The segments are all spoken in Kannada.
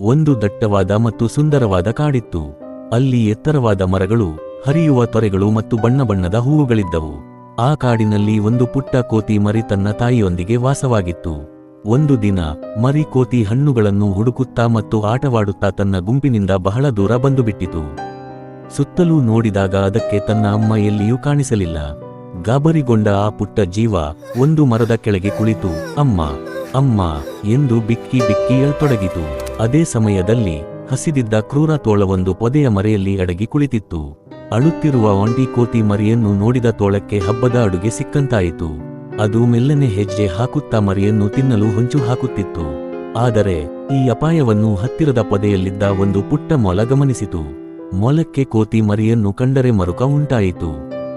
ಒಂದು ದಟ್ಟವಾದ ಮತ್ತು ಸುಂದರವಾದ ಕಾಡಿತ್ತು. ಅಲ್ಲಿ ಎತ್ತರವಾದ ಮರಗಳು, ಹರಿಯುವ ತೊರೆಗಳು ಮತ್ತು ಬಣ್ಣ ಬಣ್ಣದ ಹೂವುಗಳಿದ್ದವು. ಆ ಕಾಡಿನಲ್ಲಿ ಒಂದು ಪುಟ್ಟ ಕೋತಿ ಮರಿ ತನ್ನ ತಾಯಿಯೊಂದಿಗೆ ವಾಸವಾಗಿತ್ತು. ಒಂದು ದಿನ ಮರಿ ಕೋತಿ ಹಣ್ಣುಗಳನ್ನು ಹುಡುಕುತ್ತಾ ಮತ್ತು ಆಟವಾಡುತ್ತಾ ತನ್ನ ಗುಂಪಿನಿಂದ ಬಹಳ ದೂರ ಬಂದುಬಿಟ್ಟಿತು. ಸುತ್ತಲೂ ನೋಡಿದಾಗ ಅದಕ್ಕೆ ತನ್ನ ಅಮ್ಮ ಎಲ್ಲಿಯೂ ಕಾಣಿಸಲಿಲ್ಲ. ಗಾಬರಿಗೊಂಡ ಆ ಪುಟ್ಟ ಜೀವ ಒಂದು ಮರದ ಕೆಳಗೆ ಕುಳಿತು ಅಮ್ಮ ಅಮ್ಮ ಎಂದು ಬಿಕ್ಕಿ ಬಿಕ್ಕಿ ಅಳತೊಡಗಿತು. ಅದೇ ಸಮಯದಲ್ಲಿ ಹಸಿದಿದ್ದ ಕ್ರೂರ ತೋಳವೊಂದು ಪೊದೆಯ ಮರೆಯಲ್ಲಿ ಅಡಗಿ ಕುಳಿತಿತ್ತು. ಅಳುತ್ತಿರುವ ಒಂಟಿ ಕೋತಿ ಮರಿಯನ್ನು ನೋಡಿದ ತೋಳಕ್ಕೆ ಹಬ್ಬದ ಅಡುಗೆ ಸಿಕ್ಕಂತಾಯಿತು. ಅದು ಮೆಲ್ಲನೆ ಹೆಜ್ಜೆ ಹಾಕುತ್ತಾ ಮರಿಯನ್ನು ತಿನ್ನಲು ಹೊಂಚು ಹಾಕುತ್ತಿತ್ತು. ಆದರೆ ಈ ಅಪಾಯವನ್ನು ಹತ್ತಿರದ ಪೊದೆಯಲ್ಲಿದ್ದ ಒಂದು ಪುಟ್ಟ ಮೊಲ ಗಮನಿಸಿತು. ಮೊಲಕ್ಕೆ ಕೋತಿ ಮರಿಯನ್ನು ಕಂಡರೆ ಮರುಕ ಉಂಟಾಯಿತು.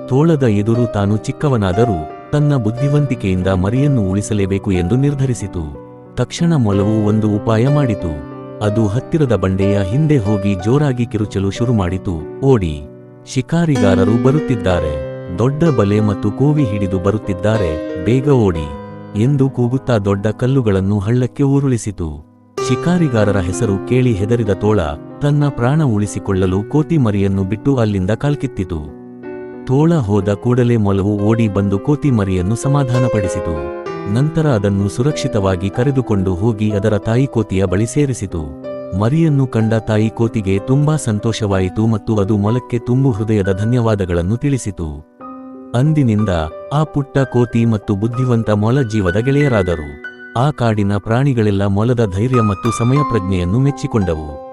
ತೋಳದ ಎದುರು ತಾನು ಚಿಕ್ಕವನಾದರೂ ತನ್ನ ಬುದ್ಧಿವಂತಿಕೆಯಿಂದ ಮರಿಯನ್ನು ಉಳಿಸಲೇಬೇಕು ಎಂದು ನಿರ್ಧರಿಸಿತು. ತಕ್ಷಣ ಮೊಲವು ಒಂದು ಉಪಾಯ ಮಾಡಿತು. ಅದು ಹತ್ತಿರದ ಬಂಡೆಯ ಹಿಂದೆ ಹೋಗಿ ಜೋರಾಗಿ ಕಿರುಚಲು ಶುರುಮಾಡಿತು. ಓಡಿ, ಶಿಕಾರಿಗಾರರು ಬರುತ್ತಿದ್ದಾರೆ, ದೊಡ್ಡ ಬಲೆ ಮತ್ತು ಕೋವಿ ಹಿಡಿದು ಬರುತ್ತಿದ್ದಾರೆ, ಬೇಗ ಓಡಿ ಎಂದು ಕೂಗುತ್ತಾ ದೊಡ್ಡ ಕಲ್ಲುಗಳನ್ನು ಹಳ್ಳಕ್ಕೆ ಉರುಳಿಸಿತು. ಶಿಕಾರಿಗಾರರ ಹೆಸರು ಕೇಳಿ ಹೆದರಿದ ತೋಳ ತನ್ನ ಪ್ರಾಣ ಉಳಿಸಿಕೊಳ್ಳಲು ಕೋತಿ ಮರಿಯನ್ನು ಬಿಟ್ಟು ಅಲ್ಲಿಂದ ಕಾಲ್ಕಿತ್ತಿತು. ತೋಳ ಹೋದ ಕೂಡಲೇ ಮೊಲವು ಓಡಿ ಬಂದು ಕೋತಿ ಮರಿಯನ್ನು ಸಮಾಧಾನಪಡಿಸಿತು. ನಂತರ ಅದನ್ನು ಸುರಕ್ಷಿತವಾಗಿ ಕರೆದುಕೊಂಡು ಹೋಗಿ ಅದರ ತಾಯಿ ಕೋತಿಯ ಬಳಿ ಸೇರಿಸಿತು. ಮರಿಯನ್ನು ಕಂಡ ತಾಯಿ ಕೋತಿಗೆ ತುಂಬಾ ಸಂತೋಷವಾಯಿತು ಮತ್ತು ಅದು ಮೊಲಕ್ಕೆ ತುಂಬು ಹೃದಯದ ಧನ್ಯವಾದಗಳನ್ನು ತಿಳಿಸಿತು. ಅಂದಿನಿಂದ ಆ ಪುಟ್ಟ ಕೋತಿ ಮತ್ತು ಬುದ್ಧಿವಂತ ಮೊಲ ಜೀವದ ಗೆಳೆಯರಾದರು. ಆ ಕಾಡಿನ ಪ್ರಾಣಿಗಳೆಲ್ಲ ಮೊಲದ ಧೈರ್ಯ ಮತ್ತು ಸಮಯ ಪ್ರಜ್ಞೆಯನ್ನು ಮೆಚ್ಚಿಕೊಂಡವು.